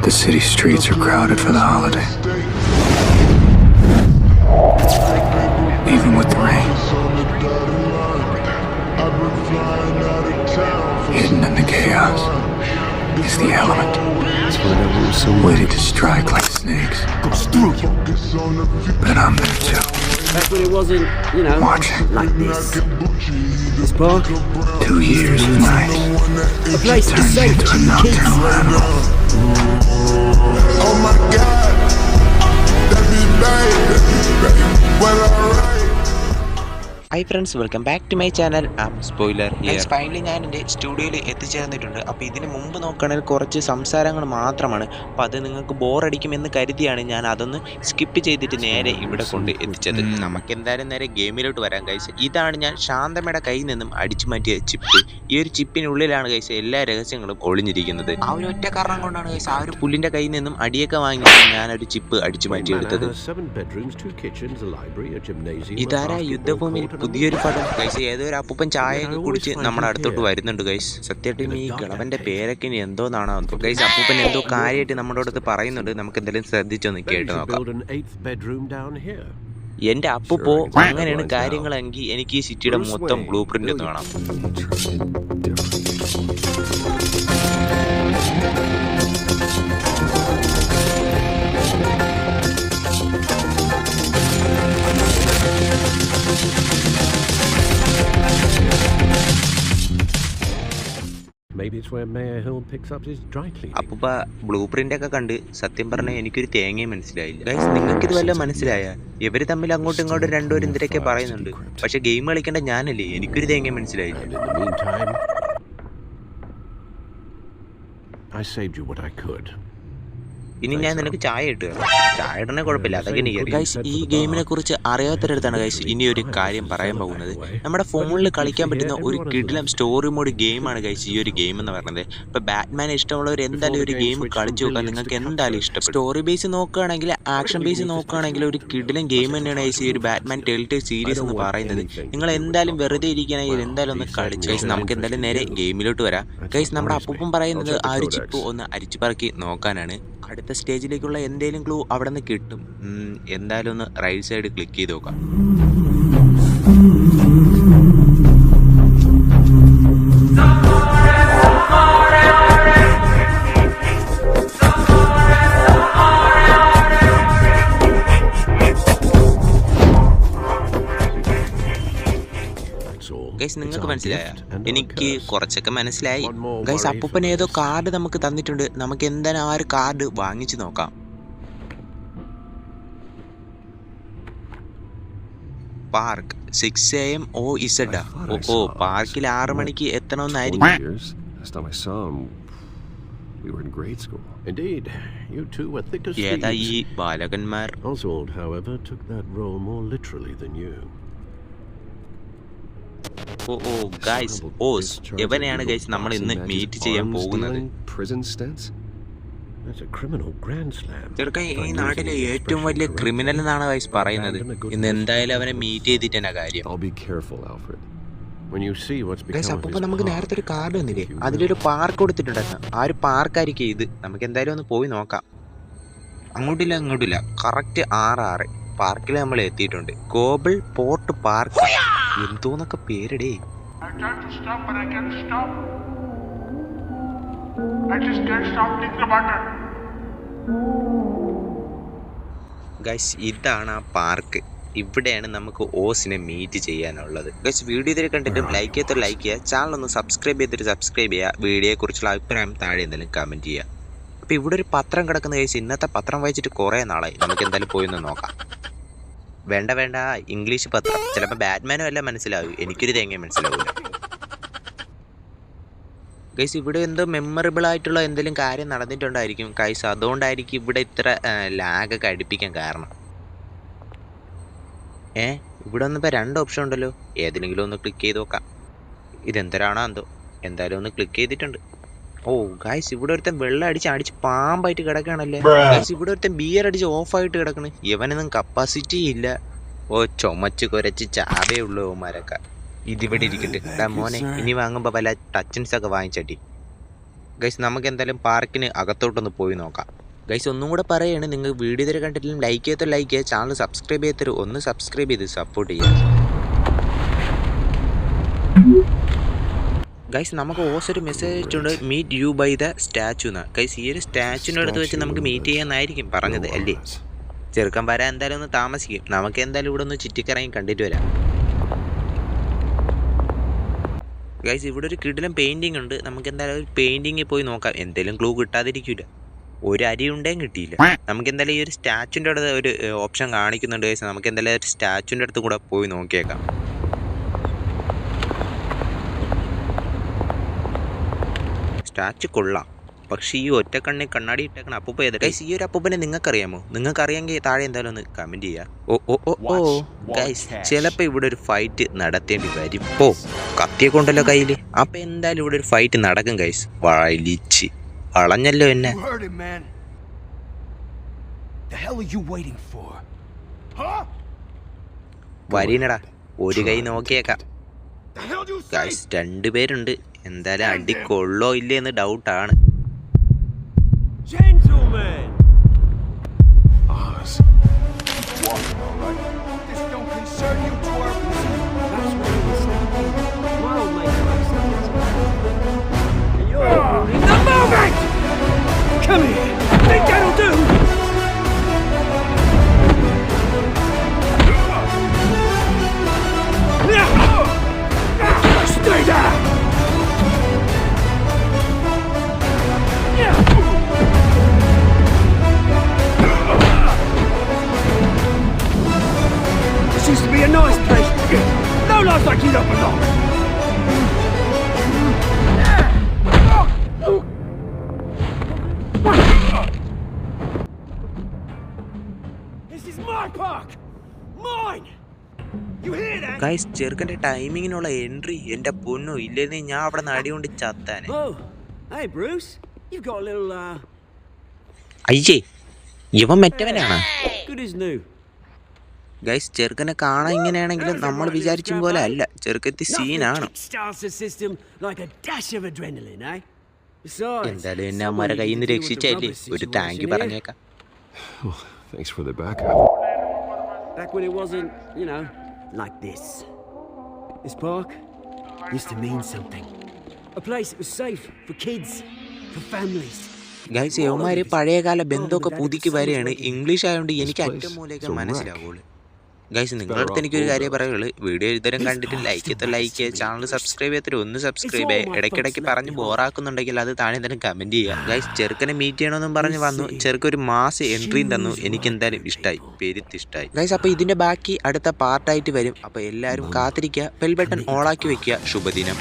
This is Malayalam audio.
The city streets are crowded for the holiday. Even with the rain. Hidden in the chaos is the element. Waiting to strike like snakes. But I'm there too. Back when it wasn't, Watching. like this. This park, 2 years of night a place to turned save into a kids. nocturnal animal. Oh my God, that be baby, when I ride. Hi friends, welcome back to my channel. Spoiler here. Finally ഞാൻ എൻ്റെ സ്റ്റുഡിയോയിൽ എത്തിച്ചേർന്നിട്ടുണ്ട്. അപ്പോൾ ഇതിന് മുമ്പ് നോക്കുകയാണെങ്കിൽ കുറച്ച് സംസാരങ്ങൾ മാത്രമാണ്. അപ്പോൾ അത് നിങ്ങൾക്ക് ബോറടിക്കുമെന്ന് കരുതിയാണ് ഞാൻ അതൊന്ന് സ്കിപ്പ് ചെയ്തിട്ട് നേരെ ഇവിടെ കൊണ്ട് എത്തിച്ചത്. നമുക്ക് എന്തായാലും നേരെ ഗെയിമിലോട്ട് വരാം ഗൈസ്. ഇതാണ് ഞാൻ ശാന്തമ്മയുടെ കയ്യിൽ നിന്നും അടിച്ചു മാറ്റിയ ചിപ്പ്. ഈ ഒരു ചിപ്പിനുള്ളിലാണ് ഗൈസ് എല്ലാ രഹസ്യങ്ങളും ഒളിഞ്ഞിരിക്കുന്നത്. ആ ഒരു ഒറ്റ കാരണം കൊണ്ടാണ് ഗൈസ് ആ ഒരു പുല്ലിൻ്റെ കയ്യിൽ നിന്നും അടിയൊക്കെ വാങ്ങി ഞാനൊരു ചിപ്പ് അടിച്ചു മാറ്റിയെടുത്തത്. ഇതാരാ യുദ്ധഭൂമിയിൽ പുതിയൊരു പടം ഗൈസ്. ഏതോ ഒരു അപ്പൂപ്പൻ ചായയൊക്കെ കുടിച്ച് നമ്മുടെ അടുത്തോട്ട് വരുന്നുണ്ട് ഗൈസ്. സത്യമായിട്ടും ഈ കിളവന്റെ പേരൊക്കെ ഇനി എന്തോന്നാണോ ഗൈസ്. അപ്പൂപ്പൻ എന്തോ കാര്യമായിട്ട് നമ്മുടെ അടുത്ത് പറയുന്നുണ്ട്. നമുക്ക് എന്തെങ്കിലും ശ്രദ്ധിച്ചൊന്ന് കേട്ട് നോക്കാം. എന്റെ അപ്പൂപ്പോ അങ്ങനെയാണ് കാര്യങ്ങളെങ്കിൽ എനിക്ക് ഈ സിറ്റിയുടെ മൊത്തം ബ്ലൂ പ്രിന്റ് ഒന്ന് കാണാം. അപ്പൂപ്പ ബ്ലൂ പ്രിന്റ് ഒക്കെ കണ്ട് സത്യം പറഞ്ഞാൽ എനിക്കൊരു തേങ്ങയും മനസ്സിലായില്ല ഗൈസ്. നിങ്ങൾക്ക് ഇത് വല്ലതും മനസ്സിലായ? ഇവര് തമ്മിൽ അങ്ങോട്ടും ഇങ്ങോട്ടും രണ്ടുപേരും എന്തിനൊക്കെ പറയുന്നുണ്ട്. പക്ഷെ ഗെയിം കളിക്കേണ്ട ഞാനല്ലേ, എനിക്കൊരു തേങ്ങയും മനസ്സിലായില്ല. ഇനി ഞാൻ നിനക്ക് ചായ ഇട്ടു തരാം. ചായ ഇടണേ കുഴപ്പമില്ല, അതൊക്കെ എനിക്ക് ഗൈസ്. ഈ ഗെയിമിനെ കുറിച്ച് അറിയാത്തവരടുത്താണ് ഗൈസ് ഇനി ഒരു കാര്യം പറയാൻ പോകുന്നത്. നമ്മുടെ ഫോണിൽ കളിക്കാൻ പറ്റുന്ന ഒരു കിടിലം സ്റ്റോറി മോഡ് ഗെയിമാണ് ഗൈസ് ഈ ഒരു ഗെയിം എന്ന് പറയുന്നത്. ഇപ്പൊ ബാറ്റ്മാൻ ഇഷ്ടമുള്ളവർ എന്തായാലും ഒരു ഗെയിം കളിച്ചു നോക്കാൻ നിങ്ങൾക്ക് എന്തായാലും ഇഷ്ടപ്പെടും. സ്റ്റോറി ബേസ് നോക്കുകയാണെങ്കിൽ, ആക്ഷൻ ബേസ് നോക്കുകയാണെങ്കിൽ ഒരു കിടിലം ഗെയിം തന്നെയാണ് ഗൈസ് ഈ ഒരു ബാറ്റ്മാൻ ടെൽറ്റേൽ സീരീസ് എന്ന് പറയുന്നത്. നിങ്ങൾ എന്തായാലും വെറുതെ ഇരിക്കുകയാണെങ്കിൽ എന്തായാലും ഒന്ന് കളിച്ചു ഗൈസ്. നമുക്ക് എന്തായാലും നേരെ ഗെയിമിലോട്ട് വരാം ഗൈസ്. നമ്മുടെ അപ്പൂപ്പൻ പറയുന്നത് ആ ഒരു ചിപ്പ് ഒന്ന് അരിച്ചു പറക്കി നോക്കാനാണ്. അടുത്ത സ്റ്റേജിലേക്കുള്ള എന്തെങ്കിലും ക്ലൂ അവിടെ നിന്ന് കിട്ടും. എന്തായാലും ഒന്ന് റൈറ്റ് സൈഡ് ക്ലിക്ക് ചെയ്ത് നോക്കാം. ഗൈസ് നിങ്ങൾക്ക് മനസ്സിലായ? എനിക്ക് കുറച്ചൊക്കെ മനസ്സിലായി ഗൈസ്. അപ്പൂപ്പൻ ഏതോ കാർഡ് നമുക്ക് തന്നിട്ടുണ്ട്. നമുക്ക് എന്തായാലും ആ ഒരു കാർഡ് വാങ്ങിച്ചു നോക്കാം. Park 6 AM OZ. ഓ പാർക്കിൽ 6 മണിക്ക് എത്തണമെന്നായിരിക്കും. ഏതാ ഈ ബാലകന്മാർ? ഓ ഗൈസ്, ഓസ് എവനെയാണ് ഗൈസ് നമ്മൾ ഇന്ന് മീറ്റ് ചെയ്യാൻ പോകുന്നത്. ചെറുക്കൻ ഈ നാട്ടിലെ ഏറ്റവും വലിയ ക്രിമിനൽ എന്നാണ് ഗൈസ് പറയുന്നത്. ഇന്ന് എന്തായാലും അവനെ മീറ്റ് ചെയ്തിട്ട് തന്നെ കാര്യം ഗൈസ്. അപ്പൊ നമുക്ക് നേരത്തെ ഒരു കാർഡ് വന്നില്ലേ, അതിലൊരു പാർക്ക് കൊടുത്തിട്ടുണ്ടായിരുന്നു. ആ ഒരു പാർക്കായിരിക്കും ഇത്. നമുക്ക് എന്തായാലും ഒന്ന് പോയി നോക്കാം. അങ്ങോട്ടില്ല കറക്റ്റ് 6 പാർക്കിൽ നമ്മൾ എത്തിയിട്ടുണ്ട്. ഗോബിൾ പോർട്ട് പാർക്ക് എന്തോന്നൊക്കെ പേരിടേ. ഗൈസ് ഇതാണ് ആ പാർക്ക്. ഇവിടെയാണ് നമുക്ക് ഓസിനെ മീറ്റ് ചെയ്യാനുള്ളത് ഗൈസ്. വീഡിയോ ഇതിൽ കണ്ടിട്ട് ലൈക്ക് ചെയ്തിട്ട് ലൈക്ക് ചെയ്യുക, ചാനൽ ഒന്ന് സബ്സ്ക്രൈബ് ചെയ്തിട്ട് സബ്സ്ക്രൈബ് ചെയ്യുക. വീഡിയോയെക്കുറിച്ചുള്ള അഭിപ്രായം താഴെ എന്തെങ്കിലും കമൻറ്റ് ചെയ്യുക. അപ്പോൾ ഇവിടെ ഒരു പത്രം കിടക്കുന്ന ഗൈസ്. ഇന്നത്തെ പത്രം വായിച്ചിട്ട് കുറേ നാളായി. നമുക്ക് എന്തായാലും പോയി ഒന്ന് നോക്കാം. വേണ്ട ഇംഗ്ലീഷ് പത്രം. ചിലപ്പോൾ ബാറ്റ്മാനും എല്ലാം മനസ്സിലാവും, എനിക്കൊരു തേങ്ങയും മനസ്സിലാവില്ല ഗൈസ്. ഇവിടെ എന്തോ മെമ്മറബിൾ ആയിട്ടുള്ള എന്തെങ്കിലും കാര്യം നടന്നിട്ടുണ്ടായിരിക്കും ഗൈസ്. അതുകൊണ്ടായിരിക്കും ഇവിടെ ഇത്ര ലാഗൊക്കെ അടുപ്പിക്കാൻ കാരണം. ഇവിടെ ഒന്നിപ്പോൾ 2 ഓപ്ഷൻ ഉണ്ടല്ലോ. ഏതെങ്കിലും ഒന്ന് ക്ലിക്ക് ചെയ്ത് നോക്കാം. ഇതെന്തരാണോ എന്തോ. എന്തായാലും ഒന്ന് ക്ലിക്ക് ചെയ്തിട്ടുണ്ട്. ഓ ഗൈസ്, ഇവിടെ ഒരുത്തൻ വെള്ളം അടിച്ച് പാമ്പായിട്ട് കിടക്കുകയാണല്ലേ ഗൈസ്. ഇവിടെ ഒരുത്തൻ ബിയർ അടിച്ച് ഓഫായിട്ട് കിടക്കണ്. ഇവനൊന്നും കപ്പാസിറ്റി ഇല്ല. ഓ ചുമച്ച് കുരച്ച് ചാവേ ഉള്ളൂ ഓമാരൊക്കെ. ഇതിവിടെ ഇരിക്കട്ടെ. മോനെ, ഇനി വാങ്ങുമ്പോൾ പല ടച്ചൻസ് ഒക്കെ വാങ്ങിച്ചട്ടി. ഗൈസ് നമുക്ക് എന്തായാലും പാർക്കിന് അകത്തോട്ടൊന്ന് പോയി നോക്കാം. ഗൈസ് ഒന്നും കൂടെ പറയുകയാണ്, നിങ്ങൾ വീഡിയോ ഇതുവരെ കണ്ടിട്ടില്ലെങ്കിൽ ലൈക്ക് ചെയ്തോ, ലൈക്ക് ചെയ്യുക, ചാനൽ സബ്സ്ക്രൈബ് ചെയ്തോ, ഒന്ന് സബ്സ്ക്രൈബ് ചെയ്ത് സപ്പോർട്ട് ചെയ്യുക. ഗൈസ് നമുക്ക് ഒരു മെസ്സേജ് അയച്ചിട്ടുണ്ട്, meet you by the statue എന്നാണ്. ഗൈസ് ഈ ഒരു സ്റ്റാച്ചുവിൻ്റെ അടുത്ത് വെച്ച് നമുക്ക് മീറ്റ് ചെയ്യാമെന്നായിരിക്കും പറഞ്ഞത് അല്ലേ? ചെറുക്കൻ വരാൻ എന്തായാലും ഒന്ന് താമസിക്കും. നമുക്ക് എന്തായാലും ഇവിടെ ഒന്ന് ചുറ്റിക്കറങ്ങി കണ്ടിട്ട് വരാം. ഗൈസ് ഇവിടെ ഒരു കിടിലം പെയിൻറ്റിംഗ് ഉണ്ട്. നമുക്ക് എന്തായാലും ഒരു പെയിൻറ്റിങ്ങിൽ പോയി നോക്കാം. എന്തെങ്കിലും ക്ലൂ കിട്ടാതിരിക്കില്ല. ഒരു അരി ഉണ്ടേയും കിട്ടിയില്ല. നമുക്ക് എന്തായാലും ഈ ഒരു സ്റ്റാച്ചുവിൻ്റെ അടുത്ത് ഒരു ഓപ്ഷൻ കാണിക്കുന്നുണ്ട് ഗൈസ്. നമുക്ക് എന്തായാലും ഒരു സ്റ്റാച്ചുവിൻ്റെ അടുത്ത് കൂടെ പോയി നോക്കിയേക്കാം. സ്റ്റാച്ചു കൊള്ളാം, പക്ഷേ ഈ ഒറ്റക്കണ്ണി കണ്ണാടി ഇട്ടേക്കണ അപ്പൂപ്പ ഏത് ഗൈസ്? ഈ ഒരു അപ്പൂപ്പനെ നിങ്ങൾക്കറിയാമോ? നിങ്ങൾക്കറിയാമെങ്കിൽ താഴെ എന്തായാലും ഒന്ന് കമൻറ്റ് ചെയ്യുക. ഓ ഗൈസ്, ചിലപ്പോൾ ഇവിടെ ഒരു ഫൈറ്റ് നടത്തേണ്ടി വരും. കത്തിയെ കൊണ്ടല്ലോ കയ്യിൽ. അപ്പം എന്തായാലും ഇവിടെ ഒരു ഫൈറ്റ് നടക്കും ഗൈസ്. വളഞ്ഞല്ലോ എന്നെ. വരീനടാ, ഒരു കൈ നോക്കിയേക്കാം. ഗൈസ് 2 പേരുണ്ട്. എന്തായാലും അടി കൊള്ളോ ഇല്ലേ എന്ന് ഡൗട്ടാണ്. Gentlemen! Oz. This don't concern you, twerp. That's where he was standing. Wild mate like something. And you're in the moment! Come here! Think that'll do? Stay down! This used to be a nice place. No life like you don't belong. This is my park. Mine. You hear that? Guys ചെറുക്കൻ്റെ ടൈമിങ്ങിനുള്ള എൻട്രി എൻ്റെ പൊന്നോ, ഇല്ലെന്ന് ഞാൻ അവിടെ നടി കൊണ്ട് ചത്താനെ. Oh, hey Bruce. You've got a little അയ്യേ, ഇവൻ മറ്റവനാണ്. good as new. ഗൈസ് ചെറുക്കനെ കാണാൻ ഇങ്ങനെയാണെങ്കിലും നമ്മൾ വിചാരിച്ച പോലെ അല്ല. ചെറുക്കത്തി സീനാണ്. Starts the system like a dash of adrenaline, eh? Besides, എന്തായാലും എന്നെ അമ്മമാരെ കയ്യിൽ നിന്ന് രക്ഷിച്ചല്ലേ, ഒരു താങ്ക് യു പറഞ്ഞേക്കാം. Thanks for the backup. back when it wasn't, you know, like this. This park used to mean something. A place that was safe for kids, for families. Guys യവന്മാര് പഴയകാല ബന്ധമൊക്കെ പുതുക്കി വരികയാണ്. ഇംഗ്ലീഷ് ആയതുകൊണ്ട് എനിക്ക് അറ്റം മൂലയൊക്കെ മനസ്സിലാവുള്ളൂ. ഗൈസ് നിങ്ങളുടെ അടുത്ത് എനിക്കൊരു കാര്യം പറയുള്ളൂ, വീഡിയോ ഇതുവരെ കണ്ടിട്ട് ലൈക്ക് ചെയ്യുക, ചാനൽ സബ്സ്ക്രൈബ് ചെയ്തിട്ട് ഒന്ന് സബ്സ്ക്രൈബ് ചെയ്യുക. ഇടയ്ക്കിടയ്ക്ക് പറഞ്ഞ് ബോറാക്കുന്നുണ്ടെങ്കിൽ അത് താഴെ തന്നെ കമൻറ്റ് ചെയ്യുക. ഗൈസ് ചെറുക്കനെ മീറ്റ് ചെയ്യണമെന്നും പറഞ്ഞ് വന്നു. ചെറുക്കൊരു മാസ് എൻട്രിയും തന്നു. എനിക്ക് എന്തായാലും ഇഷ്ടമായി, പെരുത്തിഷ്ടമായി. ഗൈസ് അപ്പോൾ ഇതിൻ്റെ ബാക്കി അടുത്ത പാർട്ടായിട്ട് വരും. അപ്പോൾ എല്ലാവരും കാത്തിരിക്കുക, ബെൽ ബട്ടൺ ഓളാക്കി വെക്കുക. ശുഭദിനം.